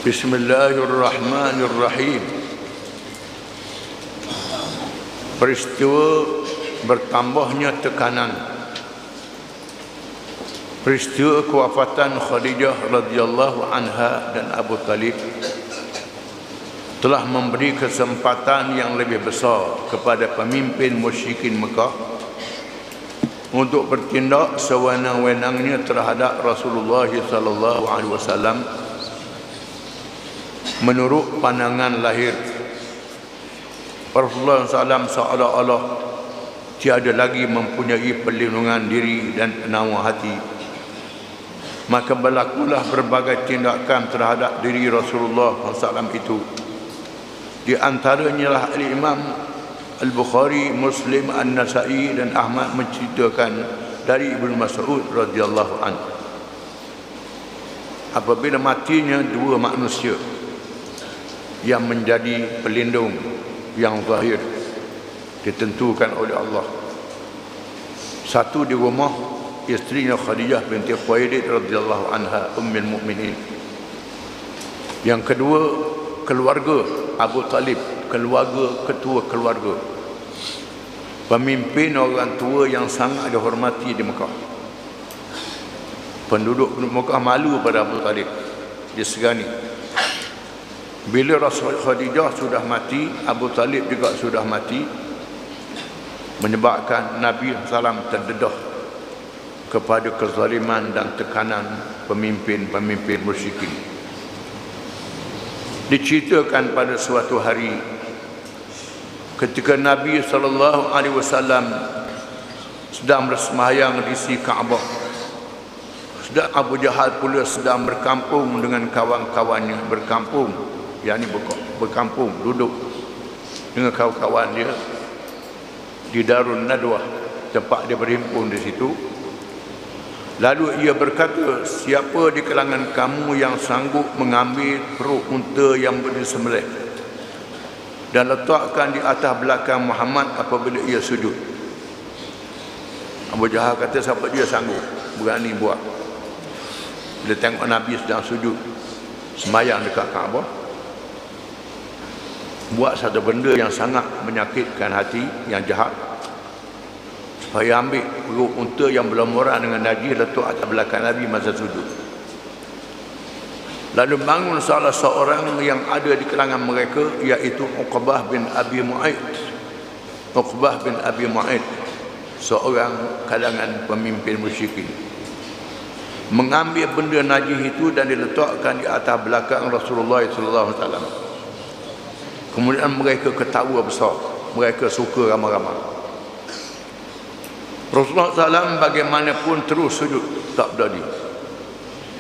Bismillahirrahmanirrahim. Peristiwa bertambahnya tekanan. Peristiwa kewafatan Khadijah radhiyallahu anha dan Abu Talib telah memberi kesempatan yang lebih besar kepada pemimpin musyrikin Mekah untuk bertindak sewenang-wenangnya terhadap Rasulullah sallallahu alaihi wasallam menurut pandangan lahir. Rasulullah SAW seolah-olah tiada lagi mempunyai perlindungan diri dan penawar hati. Maka berlakulah berbagai tindakan terhadap diri Rasulullah SAW itu. Di antaranya lah Imam Al-Bukhari, Muslim, An-Nasai dan Ahmad menceritakan dari Ibnu Mas'ud radhiyallahu anhu, apabila matinya dua manusia yang menjadi pelindung yang zahir ditentukan oleh Allah. Satu di rumah isterinya Khadijah binti Khuwailid radhiyallahu anha ummul mukminin. Yang kedua keluarga Abu Talib, ketua keluarga, pemimpin orang tua yang sangat dihormati di Mekah. Penduduk Mekah malu pada Abu Talib, disegani. Bila Rasul Khadijah sudah mati, Abu Talib juga sudah mati, menyebabkan Nabi SAW terdedah kepada kezaliman dan tekanan pemimpin-pemimpin musyrikin. Diceritakan pada suatu hari ketika Nabi SAW sedang bersembahyang di sisi Kaabah, sedang Abu Jahal pula sedang berkampung dengan kawan-kawannya, berkampung, duduk dengan kawan-kawan dia di Darun Nadwah, tempat dia berhimpun di situ. Lalu ia berkata, siapa di kalangan kamu yang sanggup mengambil perut unta yang disembelih dan letakkan di atas belakang Muhammad apabila ia sujud? Abu Jahal kata, siapa dia sanggup berani buat? Bila tengok Nabi sedang sujud sembahyang dekat Kaabah, buat satu benda yang sangat menyakitkan hati, yang jahat, supaya ambil perut unta yang berlumuran dengan najis letak atas belakang Nabi masa sujud. Lalu bangun salah seorang yang ada di kalangan mereka, iaitu Uqbah bin Abi Mu'aid, seorang kalangan pemimpin musyrikin, mengambil benda najis itu dan diletakkan di atas belakang Rasulullah SAW. Kemudian mereka ketawa besar, mereka suka ramai-ramai. Rasulullah SAW bagaimanapun terus sujud, tak berani.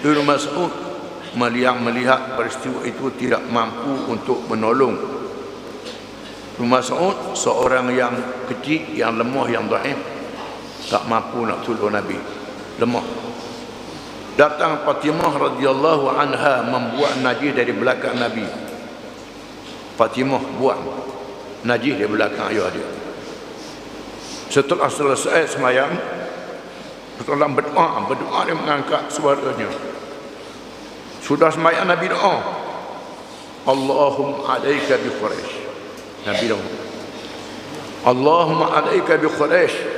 Ibnu Mas'ud melihat peristiwa itu tidak mampu untuk menolong. Ibnu Mas'ud seorang yang kecil, yang lemah, yang dhaif, tak mampu nak tolong Nabi, lemah. Datang Fatimah radhiyallahu anha membuat najis dari belakang Nabi. Fatimah buat najis dari belakang ayah dia. Setelah selesai sembahyang, setelah berdoa dia mengangkat suaranya. Sudah sembahyang Nabi doa, Allahumma alaika bi Quraisy. Nabi doa, Allahumma alaika bi Quraisy.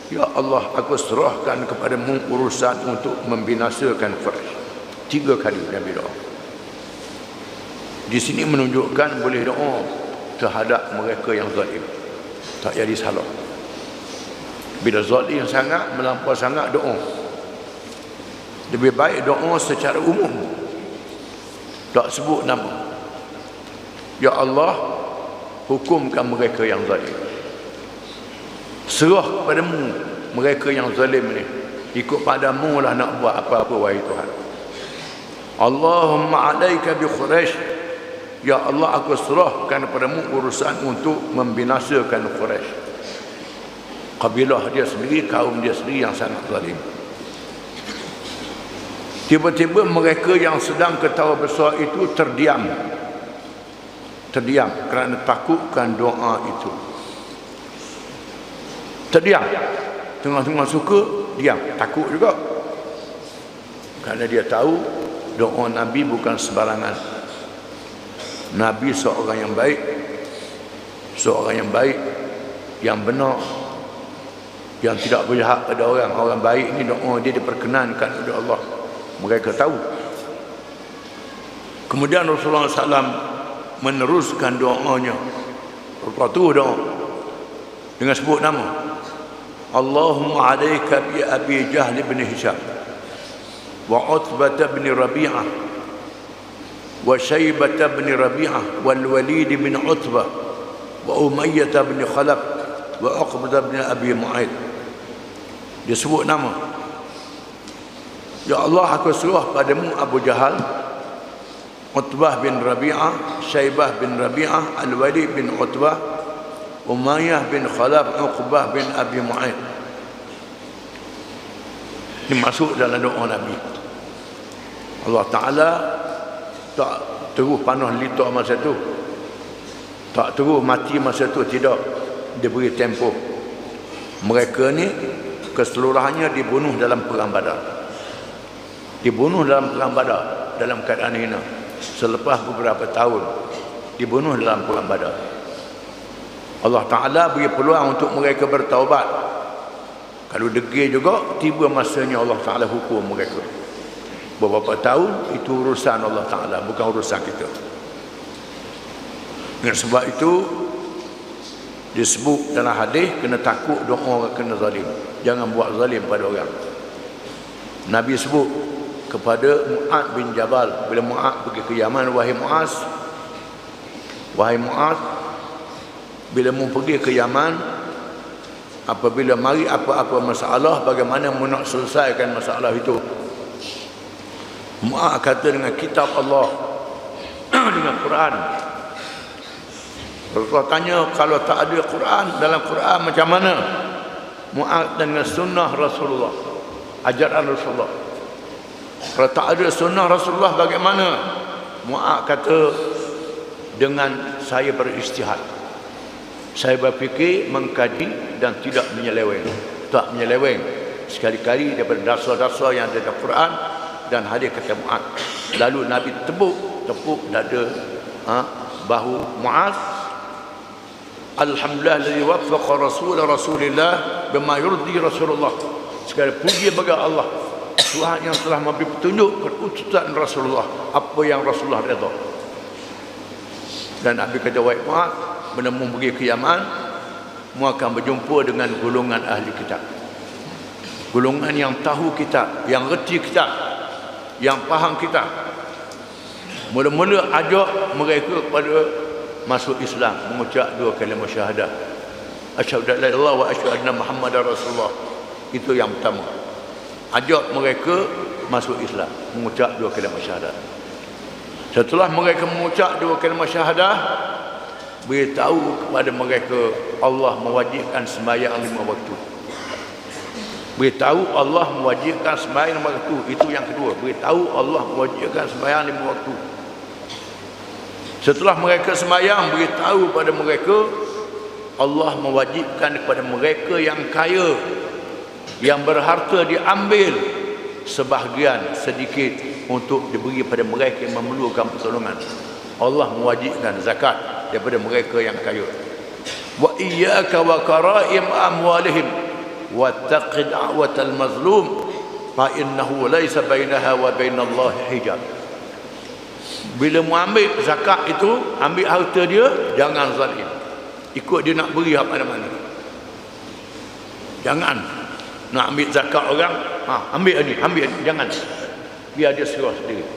Ya Allah, aku serahkan kepadamu urusan untuk membinasakan Quraisy. 3 kali Nabi doa. Di sini menunjukkan boleh doa terhadap mereka yang zalim, tak jadi salah. Bila zalim sangat, melampau sangat, doa. Lebih baik doa secara umum, tak sebut nama. Ya Allah, hukumkan mereka yang zalim. Serah kepadamu mereka yang zalim ni. Ikut padamu lah nak buat apa-apa, wahai Tuhan. Allahumma alaika bi Quraisy. Ya Allah, aku serahkan kepadamu urusan untuk membinasakan Quraisy, kabilah dia sendiri, kaum dia sendiri yang sangat zalim. Tiba-tiba mereka yang sedang ketawa besar itu terdiam kerana takutkan doa itu. Terdiam, tengah-tengah suka, diam, takut juga, kerana dia tahu doa Nabi bukan sembarangan. Nabi seorang yang baik, yang benar, yang tidak berhak pada orang. Orang baik ni doa dia diperkenankan oleh Allah, mereka tahu. Kemudian Rasulullah SAW meneruskan doanya. Rasulullah tu doa dengan sebut nama, Allahumma alaika bi Abi Jahl bin Hisham wa Utbah bin Rabi'ah wa Syaibah bin Rabi'ah wal Walid bin Utbah wa Umayyah bin Khalaf wa Uqbah bin Abi Mu'aid. Dia sebut nama. Ya Allah, aku suruh padamu Abu Jahal, Utbah bin Rabi'ah, Syaibah bin Rabi'ah, Al-Walid bin Utbah, Umayyah bin Khalaf, Uqbah bin Abi Mu'aid. Ini masuk dalam doa Nabi. Allah Ta'ala tak terus panah litak masa tu, tak terus mati masa tu, tidak. Dia beri tempoh. Mereka ni keseluruhannya dibunuh dalam perang Badar. Dibunuh dalam perang Badar dalam keadaan hina. Selepas beberapa tahun dibunuh dalam perang Badar. Allah Ta'ala beri peluang untuk mereka bertaubat. Kalau degil juga, tiba masanya Allah Ta'ala hukum mereka. Beberapa tahun itu urusan Allah Ta'ala, bukan urusan kita. Dengan sebab itu disebut dalam hadis, kena takut doa orang kena zalim. Jangan buat zalim pada orang. Nabi sebut kepada Mu'ad bin Jabal bila Mu'ad pergi ke Yaman, wahai Mu'az, bila mu pergi ke Yaman, apabila mari apa-apa masalah, bagaimana mu nak selesaikan masalah itu? Mu'ad kata dengan kitab Allah dengan Quran. Rasulullah tanya, kalau tak ada Quran, dalam Quran macam mana? Mu'ad dengan sunnah Rasulullah, ajaran Rasulullah. Kalau tak ada sunnah Rasulullah bagaimana? Mu'ad kata, dengan saya beristihad, saya berfikir, mengkaji dan tidak menyeleweng. Tak menyeleweng sekali-kali daripada dasar-dasar yang ada dalam Quran dan hadis, kata Mu'ad. Lalu Nabi tepuk dada bahu Mu'ad. Alhamdulillah alladhi waffaqa Rasulullah bima yurdi Rasulullah. Sekali puji bagi Allah, Tuhan yang telah memberi petunjuk kepada utusan Rasulullah, apa yang Rasulullah redha. Dan Nabi kata, wahai Mu'ad, bila mu pergi ke Yaman, mu akan berjumpa dengan golongan ahli kitab, golongan yang tahu kitab, yang reti kitab, yang faham kitab. Mula-mula ajak mereka kepada masuk Islam, mengucap dua kalimah syahadah, asyhadu an la ilaha illallah wa asyhadu anna Muhammadar Rasulullah. Itu yang pertama. Ajak mereka masuk Islam, mengucap dua kalimah syahadah. Setelah mereka mengucap dua kalimah syahadah, beritahu kepada mereka Allah mewajibkan sembahyang 5 waktu. Beritahu Allah mewajibkan sembahyang 5 waktu. Itu yang kedua. Beritahu Allah mewajibkan sembahyang 5 waktu. Setelah mereka sembahyang, beritahu pada mereka Allah mewajibkan kepada mereka yang kaya, yang berharta, diambil sebahagian sedikit untuk diberi pada mereka yang memerlukan pertolongan. Allah mewajibkan zakat daripada mereka yang kaya. Wa iyyaka wa karaim amwalihim wattaqi da'watal mazlum fa innahu laysa bainaha wa bainallahi hijab. Bila mu ambil zakat itu, ambil harta dia, jangan zalim. Ikut dia nak beri apa mana. Jangan nak ambil zakat orang, ambil ni, jangan. Biar dia serah sendiri.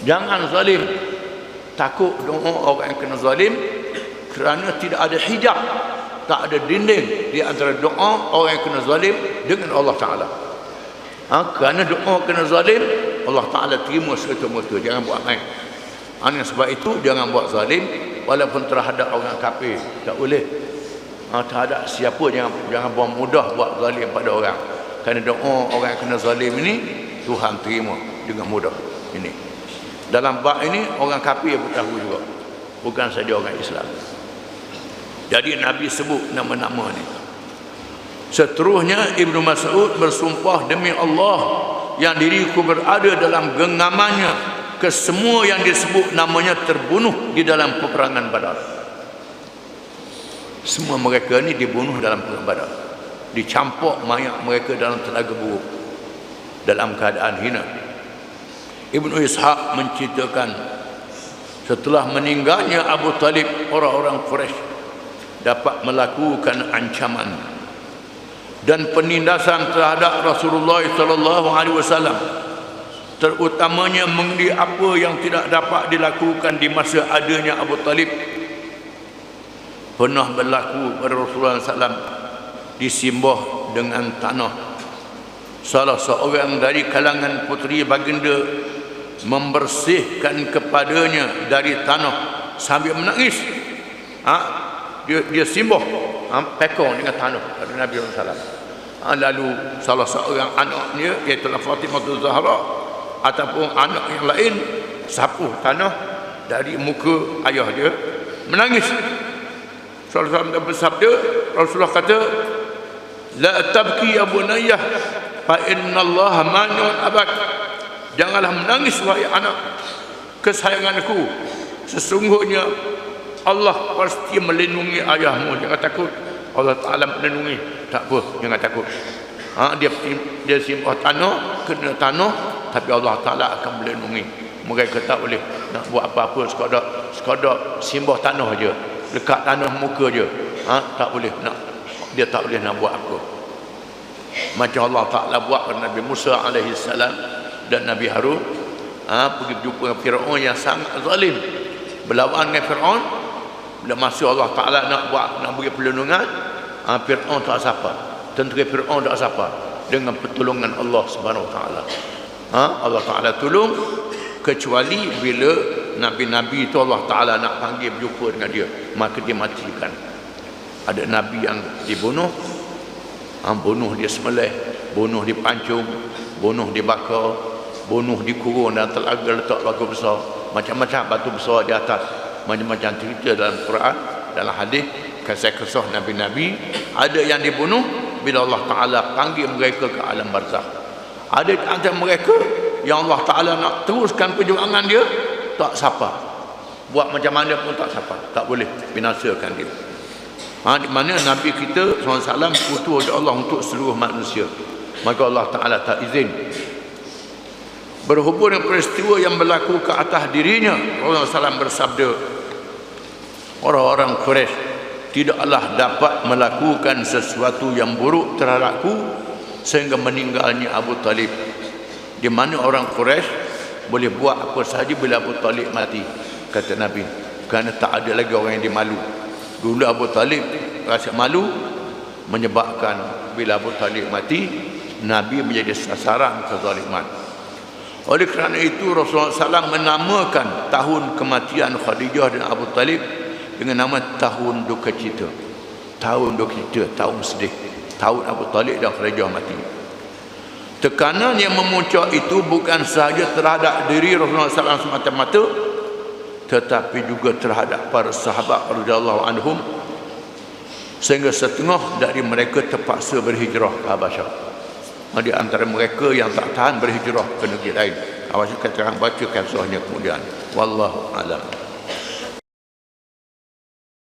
Jangan zalim. Takut doa orang yang kena zalim kerana tidak ada hijab, tak ada dinding di antara doa orang yang kena zalim dengan Allah Ta'ala. Kerana doa kena zalim, Allah Ta'ala terima serta-merta. Jangan buat main. Sebab itu jangan buat zalim walaupun terhadap orang kafir. Tak boleh. Terhadap siapa jangan buat mudah buat zalim pada orang. Kerana doa orang yang kena zalim ini Tuhan terima dengan mudah. Ini dalam bab ini orang kafir pun tahu juga, bukan saja orang Islam. Jadi Nabi sebut nama-nama ni. Seterusnya Ibnu Mas'ud bersumpah, demi Allah yang diriku berada dalam genggamannya, kesemua yang disebut namanya terbunuh di dalam peperangan Badar. Semua mereka ni dibunuh dalam peperangan Badar, dicampur mayat mereka dalam telaga buruk dalam keadaan hina. Ibnu Ishaq menceritakan setelah meninggalnya Abu Talib, orang-orang Quraisy dapat melakukan ancaman dan penindasan terhadap Rasulullah SAW, terutamanya mengenai apa yang tidak dapat dilakukan di masa adanya Abu Talib. Pernah berlaku pada Rasulullah SAW disimbah dengan tanah. Salah seorang dari kalangan puteri baginda membersihkan kepadanya dari tanah sambil menangis. Dia simbah pekong dengan tanah pada Nabi SAW. Lalu salah seorang anaknya, iaitu Fatimah Zahra ataupun anak yang lain, sapu tanah dari muka ayah dia, menangis. Rasulullah SAW bersabda, Rasulullah kata, la tabki ya bunayyah fa inna Allah mani'un abak. Janganlah menangis wahai anak kesayanganku, sesungguhnya Allah pasti melindungi ayahmu. Jangan takut, Allah Ta'ala melindungi. Tak apa, jangan takut. Dia simbah tanah, kena tanah, tapi Allah Ta'ala akan melindungi. Mereka tak boleh nak buat apa-apa, sekadar simbah tanah je, dekat tanah muka je. Tak boleh nak, dia tak boleh nak buat apa. Macam Allah Ta'ala buat pada Nabi Musa alaihissalam dan Nabi Harun, pergi berjumpa dengan Fir'aun yang sangat zalim, berlawan dengan Fir'aun. Bila masa Allah Ta'ala nak beri perlindungan, Fir'aun tak siapa, tentera Fir'aun tak siapa, dengan pertolongan Allah Subhanahu Wa Ta'ala. Allah Ta'ala tolong, kecuali bila Nabi-Nabi itu Allah Ta'ala nak panggil berjumpa dengan dia, maka dia matikan. Ada Nabi yang dibunuh, bunuh dia sembelih, bunuh dipancung, bunuh dibakar, bunuh dikurung dan telaga, letak batu besar, macam-macam batu besar di atas, macam-macam cerita dalam Quran, dalam hadis, kisah-kisah Nabi-Nabi. Ada yang dibunuh bila Allah Ta'ala panggil mereka ke alam barzakh. Ada antara mereka yang Allah Ta'ala nak teruskan perjuangan dia, tak siapa, buat macam mana pun tak siapa, tak boleh binasakan dia. Di mana Nabi kita SAW utuh oleh Allah untuk seluruh manusia, maka Allah Ta'ala tak izin. Berhubung dengan peristiwa yang berlaku ke atas dirinya, Rasulullah SAW bersabda, orang-orang Quraisy tidaklah dapat melakukan sesuatu yang buruk terhadapku sehingga meninggalnya Abu Talib. Di mana orang Quraisy boleh buat apa sahaja bila Abu Talib mati, kata Nabi, kerana tak ada lagi orang yang dimalu. Dulu Abu Talib rasa malu, menyebabkan bila Abu Talib mati, Nabi menjadi sasaran kezaliman. Oleh kerana itu Rasulullah SAW menamakan tahun kematian Khadijah dan Abu Talib dengan nama tahun duka cita. Tahun duka cita, tahun sedih, tahun Abu Talib dan Khadijah mati. Tekanan yang memuncak itu bukan sahaja terhadap diri Rasulullah SAW semata-mata, tetapi juga terhadap para sahabat radhiyallahu anhum, sehingga setengah dari mereka terpaksa berhijrah ke Habasyah. Di antara mereka yang tak tahan berhijrah ke negeri lain. Awak kita akan baca kisahnya kemudian. Wallahu a'lam.